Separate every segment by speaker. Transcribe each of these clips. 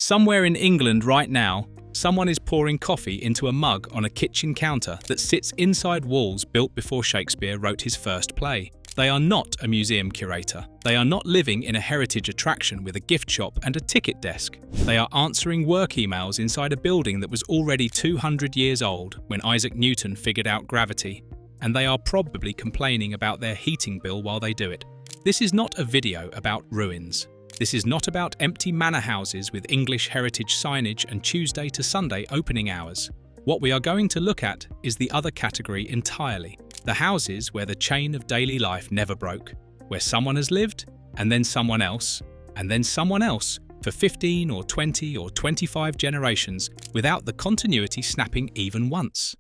Speaker 1: Somewhere in England right now, someone is pouring coffee into a mug on a kitchen counter that sits inside walls built before Shakespeare wrote his first play. They are not a museum curator. They are not living in a heritage attraction with a gift shop and a ticket desk. They are answering work emails inside a building that was already 200 years old when Isaac Newton figured out gravity, and they are probably complaining about their heating bill while they do it. This is not a video about ruins. This is not about empty manor houses with English heritage signage and Tuesday to Sunday opening hours. What we are going to look at is the other category entirely. The houses where the chain of daily life never broke, where someone has lived, and then someone else, and then someone else, for 15 or 20 or 25 generations without the continuity snapping even once.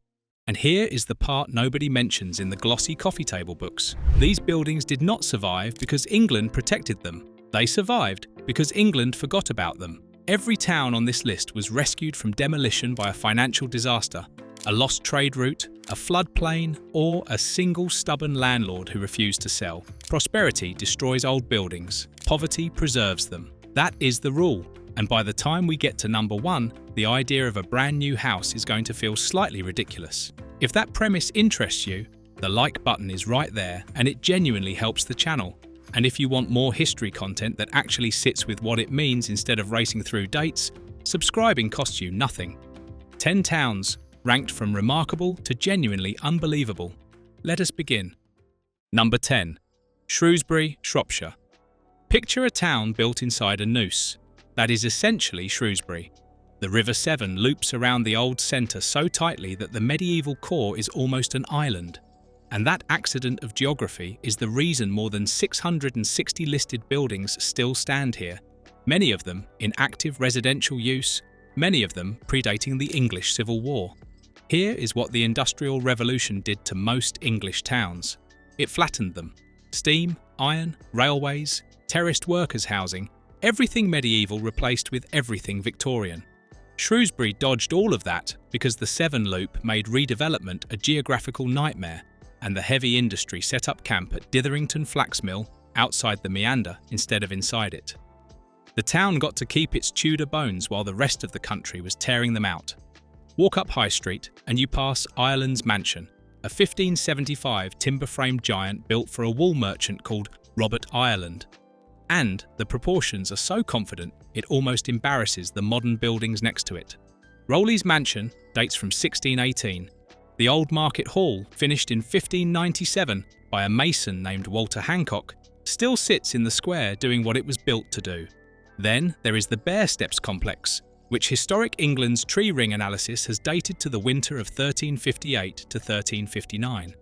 Speaker 1: And here is the part nobody mentions in the glossy coffee table books. These buildings did not survive because England protected them. They survived because England forgot about them. Every town on this list was rescued from demolition by a financial disaster, a lost trade route, a floodplain, or a single stubborn landlord who refused to sell. Prosperity destroys old buildings. Poverty preserves them. That is the rule. And by the time we get to number 1, the idea of a brand new house is going to feel slightly ridiculous. If that premise interests you, the like button is right there and it genuinely helps the channel. And if you want more history content that actually sits with what it means instead of racing through dates, subscribing costs you nothing. 10 towns, ranked from remarkable to genuinely unbelievable. Let us begin. Number 10. Shrewsbury, Shropshire. Picture a town built inside a noose. That is essentially Shrewsbury. The River Severn loops around the old centre so tightly that the medieval core is almost an island. And that accident of geography is the reason more than 660 listed buildings still stand here, many of them in active residential use, many of them predating the English Civil War. Here is what the Industrial Revolution did to most English towns. It flattened them. Steam, iron, railways, terraced workers' housing, everything medieval replaced with everything Victorian. Shrewsbury dodged all of that because the Severn Loop made redevelopment a geographical nightmare, and the heavy industry set up camp at Ditherington Flax Mill outside the meander instead of inside it. The town got to keep its Tudor bones while the rest of the country was tearing them out. Walk up High Street and you pass Ireland's Mansion, a 1575 timber-framed giant built for a wool merchant called Robert Ireland. And the proportions are so confident it almost embarrasses the modern buildings next to it. Rowley's Mansion dates from 1618. The Old Market Hall, finished in 1597 by a mason named Walter Hancock, still sits in the square doing what it was built to do. Then there is the Bear Steps complex, which Historic England's tree ring analysis has dated to the winter of 1358 to 1359.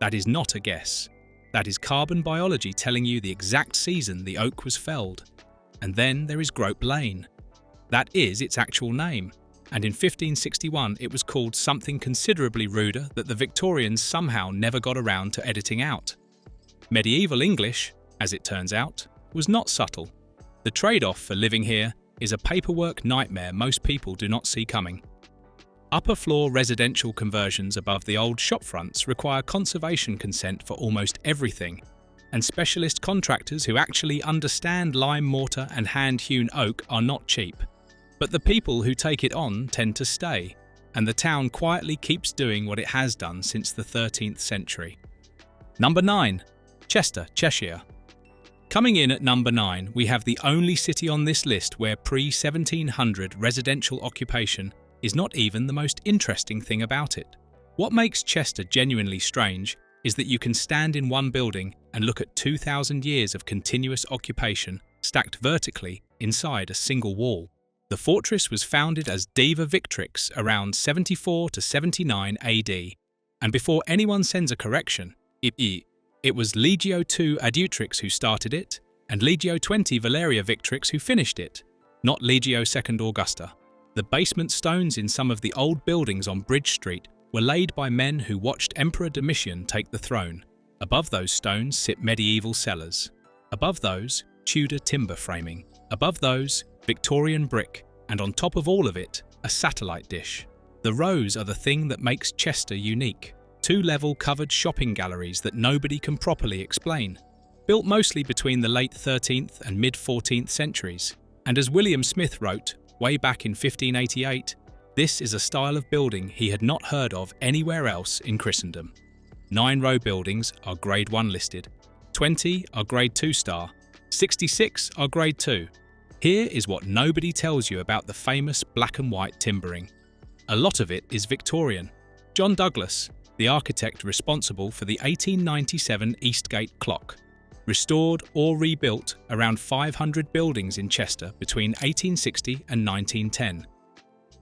Speaker 1: That is not a guess. That is carbon biology telling you the exact season the oak was felled. And then there is Grope Lane. That is its actual name. And in 1561 it was called something considerably ruder that the Victorians somehow never got around to editing out. Medieval English, as it turns out, was not subtle. The trade-off for living here is a paperwork nightmare most people do not see coming. Upper floor residential conversions above the old shopfronts require conservation consent for almost everything, and specialist contractors who actually understand lime mortar and hand-hewn oak are not cheap. But the people who take it on tend to stay, and the town quietly keeps doing what it has done since the 13th century. Number 9. Chester, Cheshire. Coming in at number 9, we have the only city on this list where pre-1700 residential occupation is not even the most interesting thing about it. What makes Chester genuinely strange is that you can stand in one building and look at 2,000 years of continuous occupation stacked vertically inside a single wall. The fortress was founded as Diva Victrix around 74 to 79 AD, and before anyone sends a correction, it was Legio II Adjutrix who started it, and Legio XX Valeria Victrix who finished it, not Legio II Augusta. The basement stones in some of the old buildings on Bridge Street were laid by men who watched Emperor Domitian take the throne. Above those stones sit medieval cellars. Above those, Tudor timber framing. Above those, Victorian brick, and on top of all of it, a satellite dish. The rows are the thing that makes Chester unique. 2-level covered shopping galleries that nobody can properly explain. Built mostly between the late 13th and mid-14th centuries. And as William Smith wrote, way back in 1588, this is a style of building he had not heard of anywhere else in Christendom. 9-row buildings are Grade 1 listed, 20 are Grade 2 star, 66 are Grade 2. Here is what nobody tells you about the famous black and white timbering. A lot of it is Victorian. John Douglas, the architect responsible for the 1897 Eastgate clock, restored or rebuilt around 500 buildings in Chester between 1860 and 1910.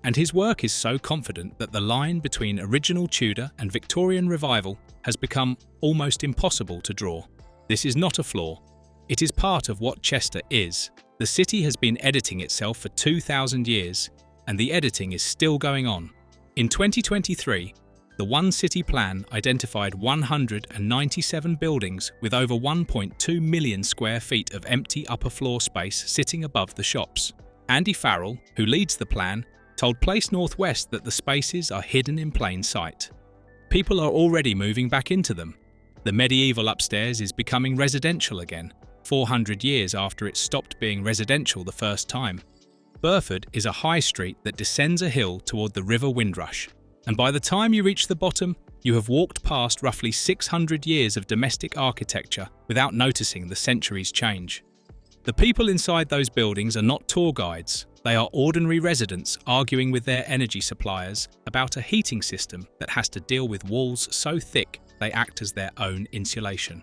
Speaker 1: And his work is so confident that the line between original Tudor and Victorian revival has become almost impossible to draw. This is not a flaw. It is part of what Chester is. The city has been editing itself for 2,000 years, and the editing is still going on. In 2023, the One City Plan identified 197 buildings with over 1.2 million square feet of empty upper floor space sitting above the shops. Andy Farrell, who leads the plan, told Place Northwest that the spaces are hidden in plain sight. People are already moving back into them. The medieval upstairs is becoming residential again, 400 years after it stopped being residential the first time. Burford is a high street that descends a hill toward the River Windrush, and by the time you reach the bottom, you have walked past roughly 600 years of domestic architecture without noticing the centuries change. The people inside those buildings are not tour guides. They are ordinary residents arguing with their energy suppliers about a heating system that has to deal with walls so thick they act as their own insulation.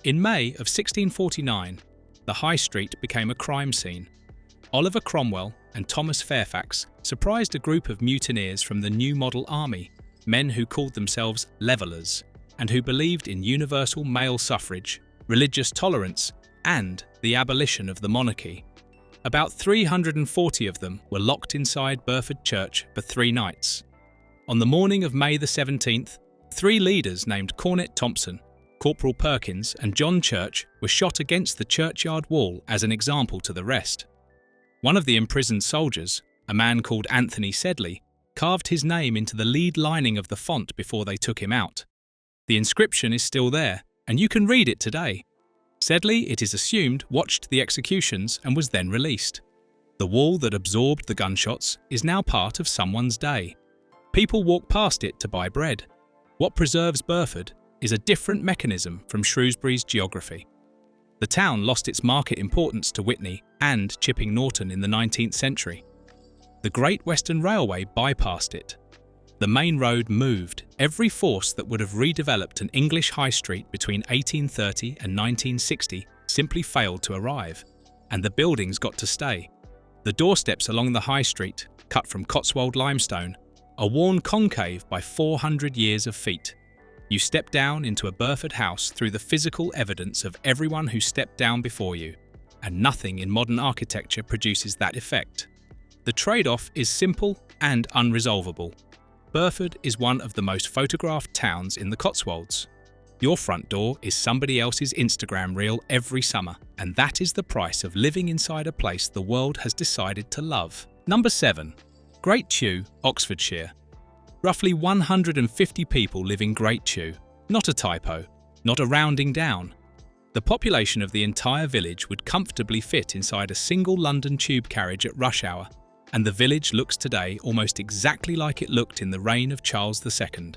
Speaker 1: In May of 1649, the High Street became a crime scene. Oliver Cromwell and Thomas Fairfax surprised a group of mutineers from the New Model Army, men who called themselves Levellers, and who believed in universal male suffrage, religious tolerance, and the abolition of the monarchy. About 340 of them were locked inside Burford Church for 3 nights. On the morning of May the 17th, 3 leaders named Cornet Thompson, Corporal Perkins and John Church were shot against the churchyard wall as an example to the rest. One of the imprisoned soldiers, a man called Anthony Sedley, carved his name into the lead lining of the font before they took him out. The inscription is still there, and you can read it today. Sedley, it is assumed, watched the executions and was then released. The wall that absorbed the gunshots is now part of someone's day. People walk past it to buy bread. What preserves Burford is a different mechanism from Shrewsbury's geography. The town lost its market importance to Witney and Chipping Norton in the 19th century. The Great Western Railway bypassed it. The main road moved. Every force that would have redeveloped an English high street between 1830 and 1960 simply failed to arrive, and the buildings got to stay. The doorsteps along the high street, cut from Cotswold limestone, are worn concave by 400 years of feet. You step down into a Burford house through the physical evidence of everyone who stepped down before you, and nothing in modern architecture produces that effect. The trade-off is simple and unresolvable. Burford is one of the most photographed towns in the Cotswolds. Your front door is somebody else's Instagram reel every summer, and that is the price of living inside a place the world has decided to love. Number 7. Great Chew, Oxfordshire. Roughly 150 people live in Great Chew. Not a typo, not a rounding down. The population of the entire village would comfortably fit inside a single London tube carriage at rush hour, and the village looks today almost exactly like it looked in the reign of Charles II.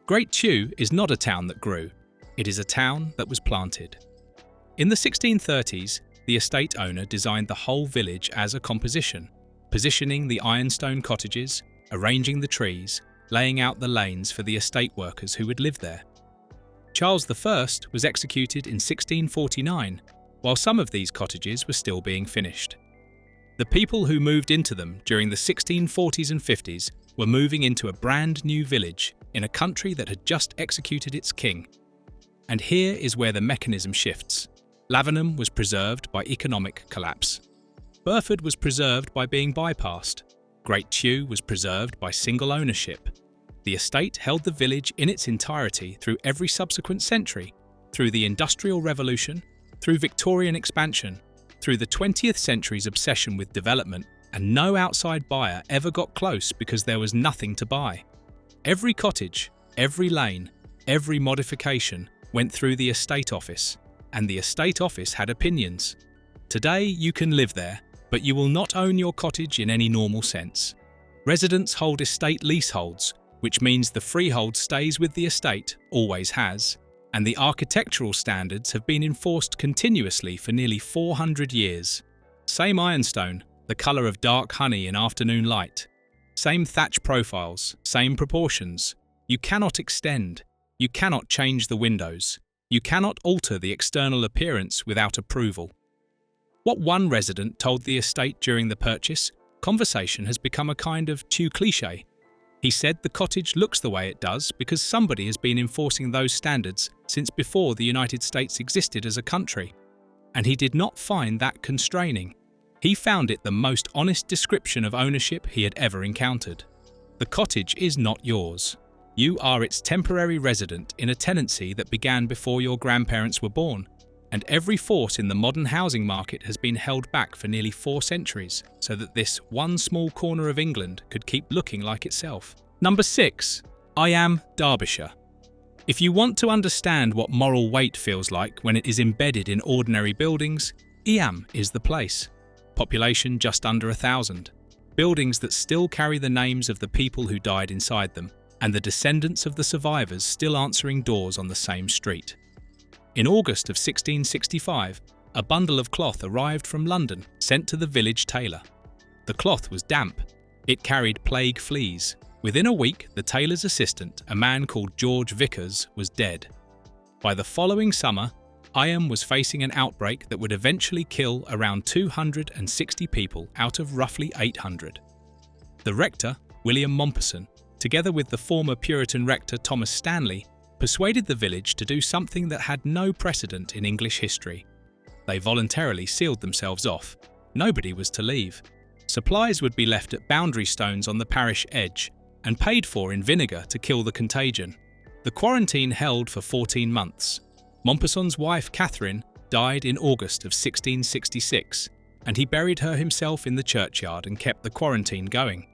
Speaker 1: Great Chew is not a town that grew, it is a town that was planted. In the 1630s, the estate owner designed the whole village as a composition, positioning the ironstone cottages, arranging the trees, laying out the lanes for the estate workers who would live there. Charles I was executed in 1649, while some of these cottages were still being finished. The people who moved into them during the 1640s and 50s were moving into a brand new village in a country that had just executed its king. And here is where the mechanism shifts. Lavenham was preserved by economic collapse. Burford was preserved by being bypassed. Great Chew was preserved by single ownership. The estate held the village in its entirety through every subsequent century, through the Industrial Revolution, through Victorian expansion, through the 20th century's obsession with development, and no outside buyer ever got close because there was nothing to buy. Every cottage, every lane, every modification went through the estate office, and the estate office had opinions. Today you can live there, But you will not own your cottage in any normal sense. Residents hold estate leaseholds, which means the freehold stays with the estate, always has, and the architectural standards have been enforced continuously for nearly 400 years. Same ironstone, the colour of dark honey in afternoon light. Same thatch profiles, same proportions. You cannot extend. You cannot change the windows. You cannot alter the external appearance without approval. What one resident told the estate during the purchase, conversation has become a kind of tu cliché. He said the cottage looks the way it does because somebody has been enforcing those standards since before the United States existed as a country. And he did not find that constraining. He found it the most honest description of ownership he had ever encountered. The cottage is not yours. You are its temporary resident in a tenancy that began before your grandparents were born, and every force in the modern housing market has been held back for nearly 4 centuries so that this one small corner of England could keep looking like itself. Number 6. Eyam, Derbyshire. If you want to understand what moral weight feels like when it is embedded in ordinary buildings, Eyam is the place. Population just under 1,000. Buildings that still carry the names of the people who died inside them, and the descendants of the survivors still answering doors on the same street. In August of 1665, a bundle of cloth arrived from London, sent to the village tailor. The cloth was damp. It carried plague fleas. Within a week, the tailor's assistant, a man called George Vicars, was dead. By the following summer, Eyam was facing an outbreak that would eventually kill around 260 people out of roughly 800. The rector, William Mompesson, together with the former Puritan rector Thomas Stanley, persuaded the village to do something that had no precedent in English history. They voluntarily sealed themselves off. Nobody was to leave. Supplies would be left at boundary stones on the parish edge and paid for in vinegar to kill the contagion. The quarantine held for 14 months. Mompesson's wife, Catherine, died in August of 1666, and he buried her himself in the churchyard and kept the quarantine going.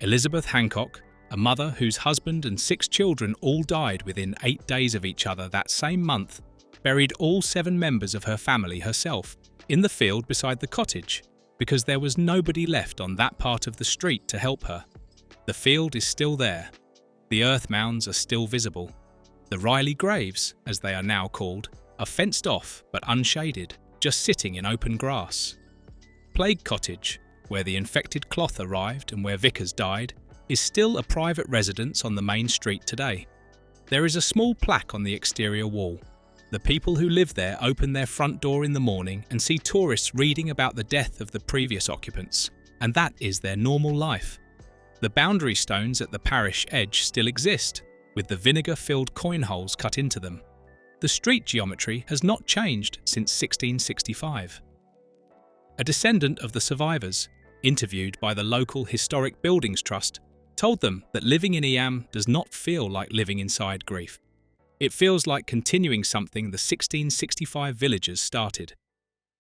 Speaker 1: Elizabeth Hancock, a mother whose husband and 6 children all died within 8 days of each other that same month, buried all 7 members of her family herself in the field beside the cottage, because there was nobody left on that part of the street to help her. The field is still there. The earth mounds are still visible. The Riley graves, as they are now called, are fenced off but unshaded, just sitting in open grass. Plague Cottage, where the infected cloth arrived and where Vicars died, is still a private residence on the main street today. There is a small plaque on the exterior wall. The people who live there open their front door in the morning and see tourists reading about the death of the previous occupants, and that is their normal life. The boundary stones at the parish edge still exist, with the vinegar-filled coin holes cut into them. The street geometry has not changed since 1665. A descendant of the survivors, interviewed by the local Historic Buildings Trust, told them that living in Eyam does not feel like living inside grief. It feels like continuing something the 1665 villagers started.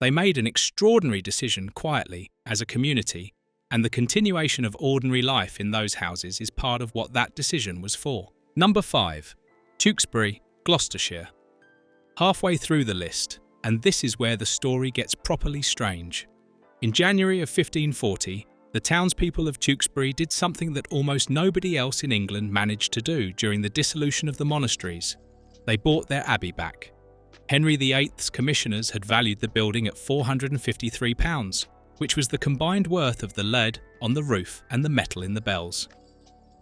Speaker 1: They made an extraordinary decision quietly, as a community, and the continuation of ordinary life in those houses is part of what that decision was for. Number 5. Tewkesbury, Gloucestershire. Halfway through the list, and this is where the story gets properly strange. In January of 1540, the townspeople of Tewkesbury did something that almost nobody else in England managed to do during the dissolution of the monasteries. They bought their abbey back. Henry VIII's commissioners had valued the building at £453, which was the combined worth of the lead on the roof and the metal in the bells.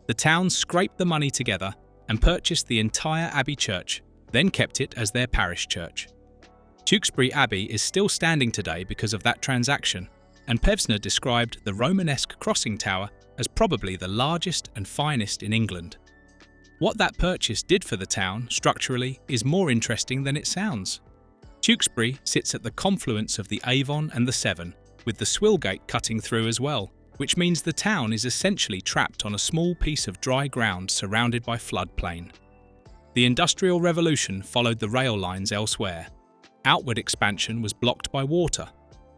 Speaker 1: The town scraped the money together and purchased the entire abbey church, then kept it as their parish church. Tewkesbury Abbey is still standing today because of that transaction, and Pevsner described the Romanesque crossing tower as probably the largest and finest in England. What that purchase did for the town, structurally, is more interesting than it sounds. Tewkesbury sits at the confluence of the Avon and the Severn, with the Swillgate cutting through as well, which means the town is essentially trapped on a small piece of dry ground surrounded by floodplain. The Industrial Revolution followed the rail lines elsewhere. Outward expansion was blocked by water.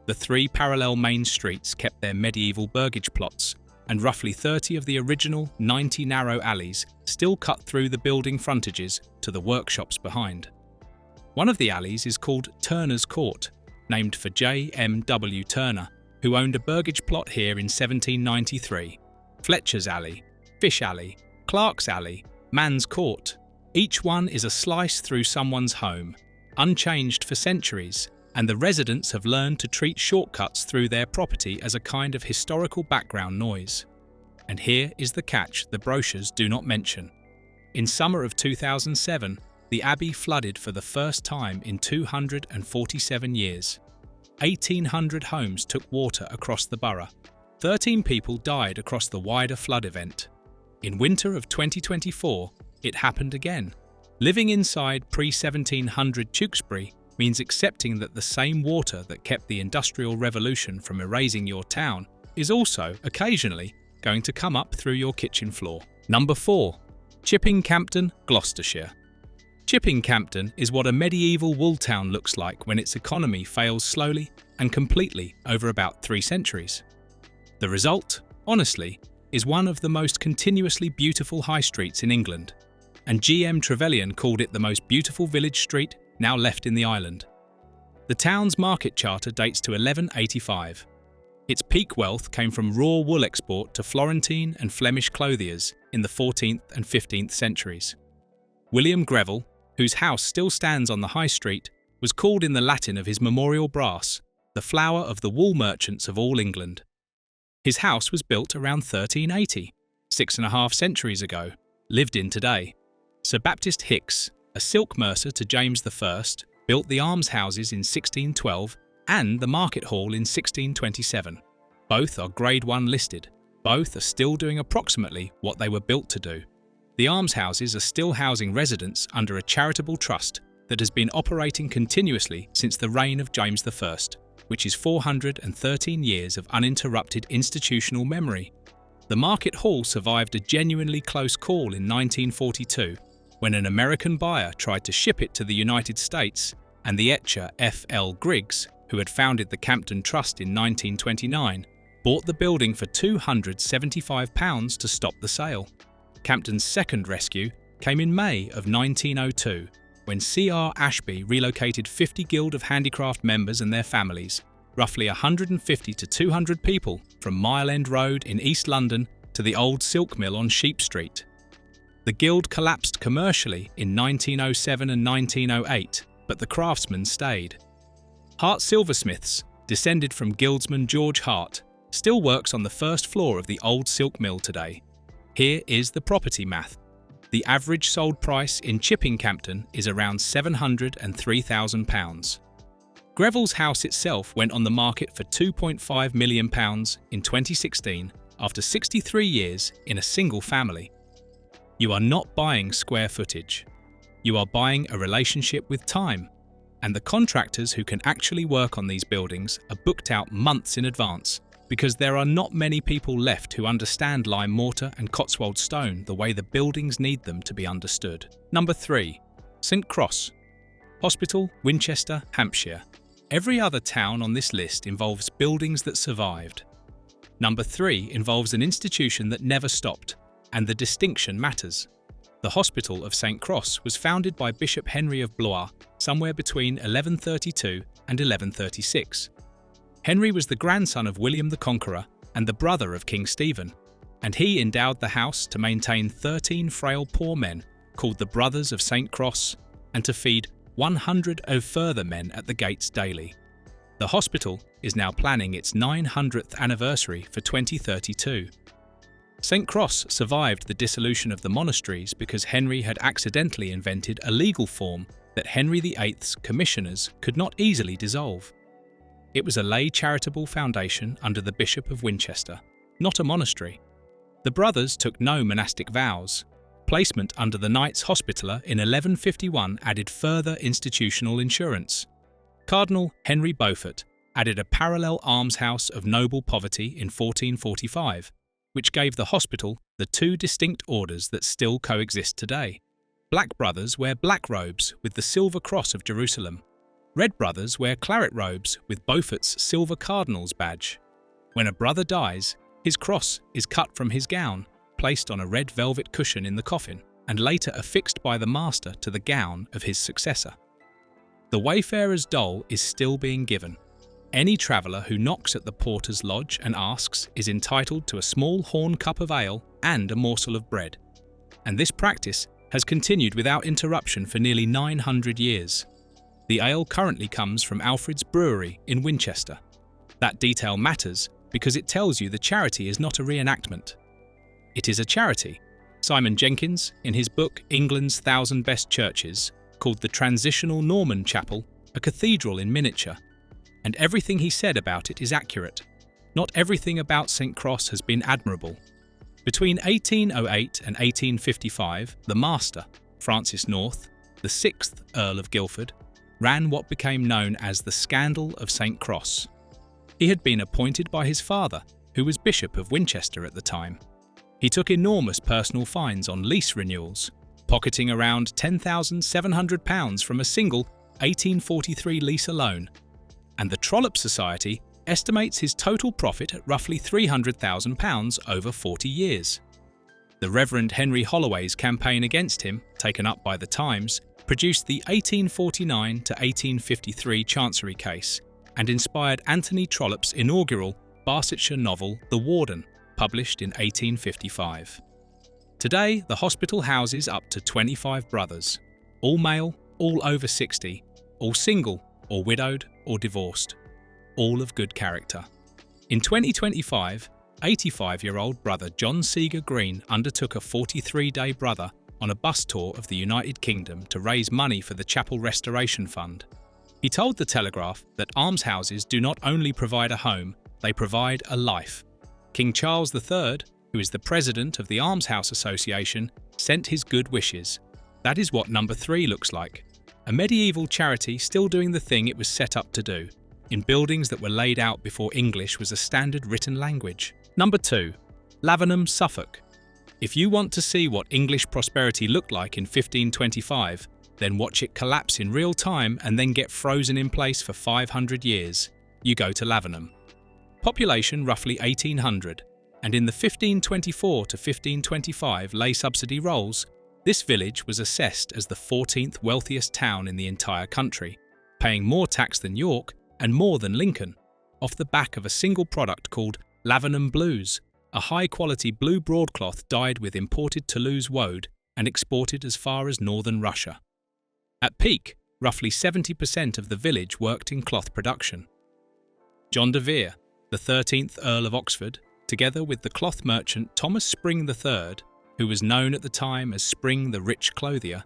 Speaker 1: The 3 parallel main streets kept their medieval burgage plots, and roughly 30 of the original 90 narrow alleys still cut through the building frontages to the workshops behind. One of the alleys is called Turner's Court, named for J.M.W. Turner, who owned a burgage plot here in 1793, Fletcher's Alley, Fish Alley, Clark's Alley, Man's Court. Each one is a slice through someone's home, unchanged for centuries, and the residents have learned to treat shortcuts through their property as a kind of historical background noise. And here is the catch the brochures do not mention. In summer of 2007, the Abbey flooded for the first time in 247 years. 1,800 homes took water across the borough. 13 people died across the wider flood event. In winter of 2024, it happened again. Living inside pre-1700 Tewkesbury means accepting that the same water that kept the Industrial Revolution from erasing your town is also, occasionally, going to come up through your kitchen floor. Number 4. Chipping Campden, Gloucestershire. Chipping Campden is what a medieval wool town looks like when its economy fails slowly and completely over about 3 centuries. The result, honestly, is one of the most continuously beautiful high streets in England, and GM Trevelyan called it the most beautiful village street now left in the island. The town's market charter dates to 1185. Its peak wealth came from raw wool export to Florentine and Flemish clothiers in the 14th and 15th centuries. William Greville, whose house still stands on the high street, was called in the Latin of his memorial brass, the flower of the wool merchants of all England. His house was built around 1380, 6.5 centuries ago, lived in today. Sir Baptist Hicks, a silk mercer to James I, built the almshouses in 1612 and the market hall in 1627. Both are Grade 1 listed. Both are still doing approximately what they were built to do. The almshouses are still housing residents under a charitable trust that has been operating continuously since the reign of James I, which is 413 years of uninterrupted institutional memory. The market hall survived a genuinely close call in 1942, when an American buyer tried to ship it to the United States, and the etcher F.L. Griggs, who had founded the Campden Trust in 1929, bought the building for £275 to stop the sale. Campden's second rescue came in May of 1902, when C.R. Ashby relocated 50 Guild of Handicraft members and their families, roughly 150 to 200 people, from Mile End Road in East London to the old silk mill on Sheep Street. The Guild collapsed commercially in 1907 and 1908, but the craftsmen stayed. Hart Silversmiths, descended from Guildsman George Hart, still works on the first floor of the old silk mill today. Here is the property math. The average sold price in Chipping Campden is around £703,000. Greville's house itself went on the market for £2.5 million in 2016 after 63 years in a single family. You are not buying square footage. You are buying a relationship with time, and the contractors who can actually work on these buildings are booked out months in advance, because there are not many people left who understand lime mortar and Cotswold stone the way the buildings need them to be understood. Number 3. St Cross. Hospital, Winchester, Hampshire. Every other town on this list involves buildings that survived. Number 3 involves an institution that never stopped, and the distinction matters. The Hospital of St Cross was founded by Bishop Henry of Blois somewhere between 1132 and 1136. Henry was the grandson of William the Conqueror and the brother of King Stephen, and he endowed the house to maintain 13 frail poor men called the Brothers of St Cross and to feed 100 further men at the gates daily. The hospital is now planning its 900th anniversary for 2032. St Cross survived the dissolution of the monasteries because Henry had accidentally invented a legal form that Henry VIII's commissioners could not easily dissolve. It was a lay charitable foundation under the Bishop of Winchester, not a monastery. The brothers took no monastic vows. Placement under the Knights Hospitaller in 1151 added further institutional insurance. Cardinal Henry Beaufort added a parallel almshouse of noble poverty in 1445, which gave the hospital the 2 distinct orders that still coexist today. Black brothers wear black robes with the Silver Cross of Jerusalem. Red brothers wear claret robes with Beaufort's Silver Cardinal's badge. When a brother dies, his cross is cut from his gown, placed on a red velvet cushion in the coffin, and later affixed by the master to the gown of his successor. The Wayfarer's dole is still being given. Any traveller who knocks at the porter's lodge and asks is entitled to a small horn cup of ale and a morsel of bread. And this practice has continued without interruption for nearly 900 years. The ale currently comes from Alfred's Brewery in Winchester. That detail matters because it tells you the charity is not a reenactment. It is a charity. Simon Jenkins, in his book England's 1,000 Best Churches, called the Transitional Norman Chapel a cathedral in miniature. And everything he said about it is accurate. Not everything about St. Cross has been admirable. Between 1808 and 1855, the Master, Francis North, the 6th Earl of Guildford, ran what became known as the Scandal of St. Cross. He had been appointed by his father, who was Bishop of Winchester at the time. He took enormous personal fines on lease renewals, pocketing around £10,700 from a single 1843 lease alone. And the Trollope Society estimates his total profit at roughly £300,000 over 40 years. The Reverend Henry Holloway's campaign against him, taken up by the Times, produced the 1849 to 1853 Chancery case and inspired Anthony Trollope's inaugural Barsetshire novel The Warden, published in 1855. Today, the hospital houses up to 25 brothers, all male, all over 60, all single or widowed or divorced, all of good character. In 2025, 85-year-old brother John Seager Green undertook a 43-day brother on a bus tour of the United Kingdom to raise money for the Chapel Restoration Fund. He told The Telegraph that almshouses do not only provide a home, they provide a life. King Charles III, who is the president of the Almshouse Association, sent his good wishes. That is what number 3 looks like. A medieval charity still doing the thing it was set up to do, in buildings that were laid out before English was a standard written language. Number 2. Lavenham, Suffolk. If you want to see what English prosperity looked like in 1525, then watch it collapse in real time and then get frozen in place for 500 years. You go to Lavenham. Population roughly 1,800, and in the 1524 to 1525 lay subsidy rolls, this village was assessed as the 14th wealthiest town in the entire country, paying more tax than York and more than Lincoln, off the back of a single product called Lavenham Blues, a high-quality blue broadcloth dyed with imported Toulouse woad and exported as far as northern Russia. At peak, roughly 70% of the village worked in cloth production. John de Vere, the 13th Earl of Oxford, together with the cloth merchant Thomas Spring III, who was known at the time as Spring the Rich Clothier,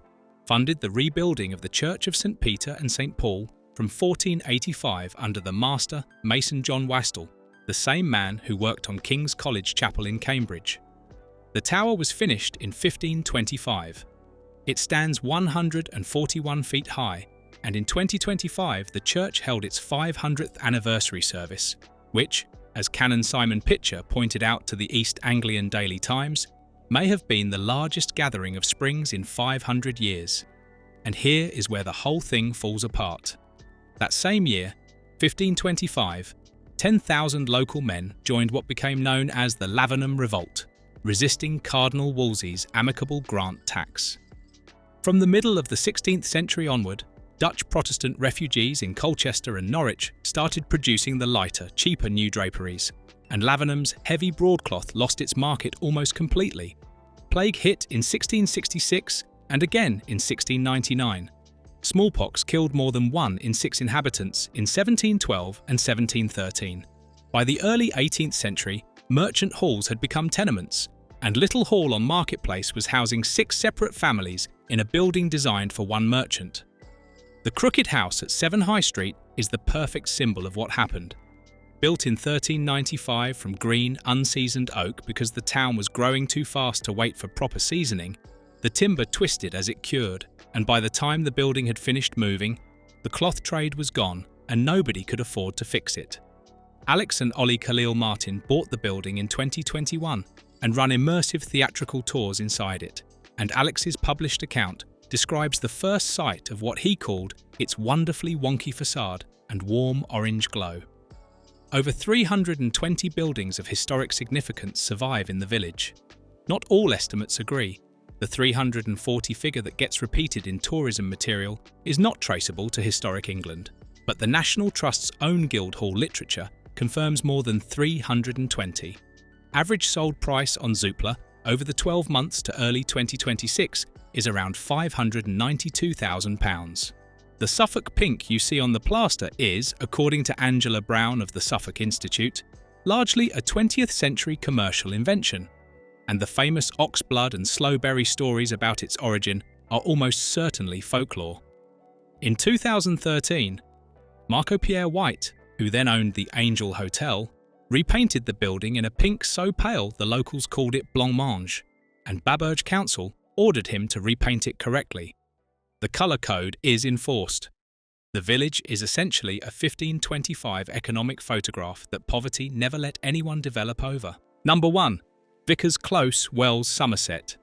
Speaker 1: funded the rebuilding of the Church of St. Peter and St. Paul from 1485 under the master Mason John Wastell, the same man who worked on King's College Chapel in Cambridge. The tower was finished in 1525. It stands 141 feet high, and in 2025 the church held its 500th anniversary service, which, as Canon Simon Pitcher pointed out to the East Anglian Daily Times, may have been the largest gathering of Springs in 500 years. And here is where the whole thing falls apart. That same year, 1525, 10,000 local men joined what became known as the Lavenham Revolt, resisting Cardinal Wolsey's amicable grant tax. From the middle of the 16th century onward, Dutch Protestant refugees in Colchester and Norwich started producing the lighter, cheaper new draperies, and Lavenham's heavy broadcloth lost its market almost completely. Plague hit in 1666 and again in 1699. Smallpox killed more than 1 in 6 inhabitants in 1712 and 1713. By the early 18th century, merchant halls had become tenements, and Little Hall on Marketplace was housing 6 separate families in a building designed for one merchant. The Crooked House at 7 High Street is the perfect symbol of what happened. Built in 1395 from green, unseasoned oak because the town was growing too fast to wait for proper seasoning, the timber twisted as it cured, and by the time the building had finished moving, the cloth trade was gone and nobody could afford to fix it. Alex and Ollie Khalil Martin bought the building in 2021 and run immersive theatrical tours inside it, and Alex's published account describes the first sight of what he called its wonderfully wonky facade and warm orange glow. Over 320 buildings of historic significance survive in the village. Not all estimates agree. The 340 figure that gets repeated in tourism material is not traceable to historic England. but the National Trust's own Guildhall literature confirms more than 320. Average sold price on Zoopla over the 12 months to early 2026 is around £592,000. The Suffolk pink you see on the plaster is, according to Angela Brown of the Suffolk Institute, largely a 20th century commercial invention, and the famous oxblood and slowberry stories about its origin are almost certainly folklore. In 2013, Marco Pierre White, who then owned the Angel Hotel, repainted the building in a pink so pale the locals called it blancmange, and Baberge Council ordered him to repaint it correctly. The colour code is enforced. The village is essentially a 1525 economic photograph that poverty never let anyone develop over. Number 1. Vicar's Close, Wells, Somerset.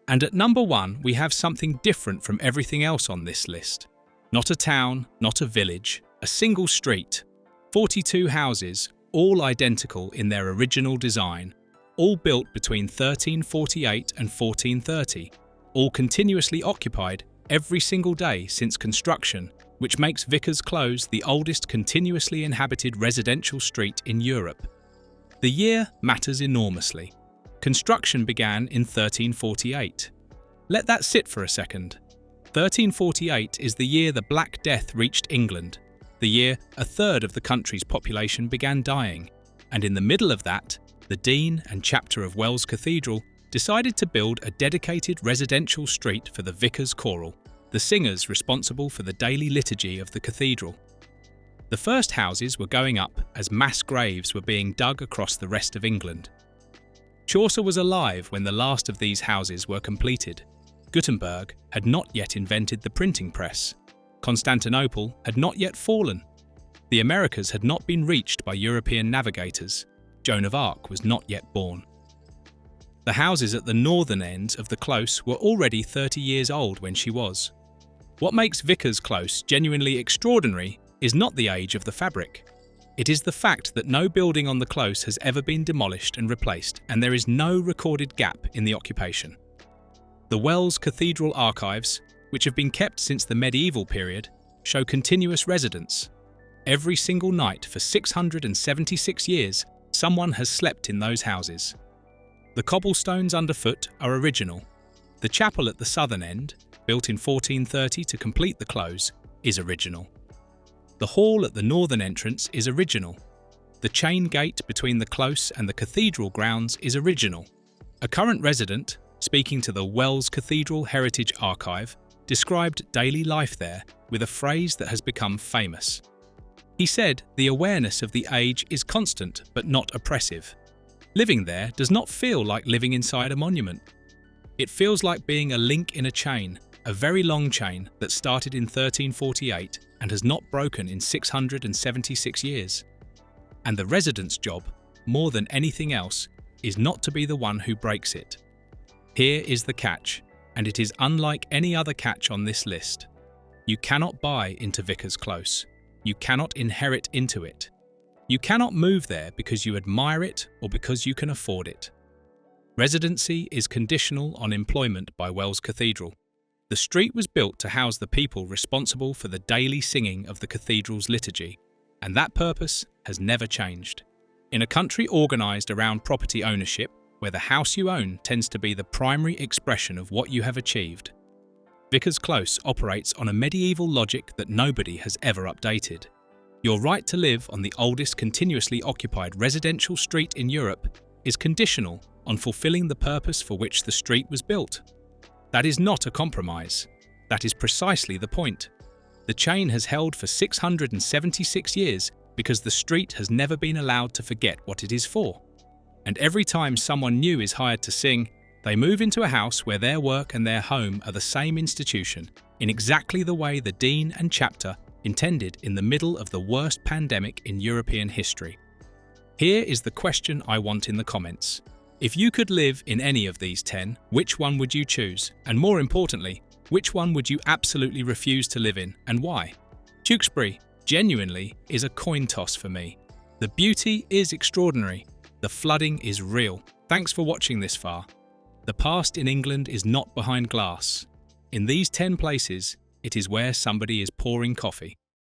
Speaker 1: And at number 1 we have something different from everything else on this list. Not a town, not a village, a single street. 42 houses, all identical in their original design, all built between 1348 and 1430, all continuously occupied every single day since construction, which makes Vicar's Close the oldest continuously inhabited residential street in Europe. The year matters enormously. Construction began in 1348. Let that sit for a second. 1348 is the year the Black Death reached England, the year a third of the country's population began dying, and in the middle of that, the Dean and Chapter of Wells Cathedral decided to build a dedicated residential street for the Vicar's Choral, the singers responsible for the daily liturgy of the cathedral. The first houses were going up as mass graves were being dug across the rest of England. Chaucer was alive when the last of these houses were completed. Gutenberg had not yet invented the printing press. Constantinople had not yet fallen. The Americas had not been reached by European navigators. Joan of Arc was not yet born. The houses at the northern end of the close were already 30 years old when she was. What makes Vicar's Close genuinely extraordinary is not the age of the fabric. It is the fact that no building on the close has ever been demolished and replaced, and there is no recorded gap in the occupation. The Wells Cathedral archives, which have been kept since the medieval period, show continuous residence. Every single night for 676 years, someone has slept in those houses. The cobblestones underfoot are original. The chapel at the southern end, built in 1430 to complete the close, is original. The hall at the northern entrance is original. The chain gate between the close and the cathedral grounds is original. A current resident, speaking to the Wells Cathedral Heritage Archive, described daily life there with a phrase that has become famous. He said the awareness of the age is constant but not oppressive. Living there does not feel like living inside a monument. It feels like being a link in a chain, a very long chain that started in 1348 and has not broken in 676 years. And the resident's job, more than anything else, is not to be the one who breaks it. Here is the catch, and it is unlike any other catch on this list. You cannot buy into Vicar's Close. You cannot inherit into it. You cannot move there because you admire it or because you can afford it. Residency is conditional on employment by Wells Cathedral. The street was built to house the people responsible for the daily singing of the cathedral's liturgy, and that purpose has never changed. In a country organised around property ownership, where the house you own tends to be the primary expression of what you have achieved, Vicar's Close operates on a medieval logic that nobody has ever updated. Your right to live on the oldest continuously occupied residential street in Europe is conditional on fulfilling the purpose for which the street was built. That is not a compromise. That is precisely the point. The chain has held for 676 years because the street has never been allowed to forget what it is for. And every time someone new is hired to sing, they move into a house where their work and their home are the same institution, in exactly the way the Dean and Chapter intended in the middle of the worst pandemic in European history. Here is the question I want in the comments. If you could live in any of these 10, which one would you choose? And more importantly, which one would you absolutely refuse to live in and why? Tewkesbury, genuinely, is a coin toss for me. The beauty is extraordinary. The flooding is real. Thanks for watching this far. The past in England is not behind glass. In these 10 places, it is where somebody is pouring coffee.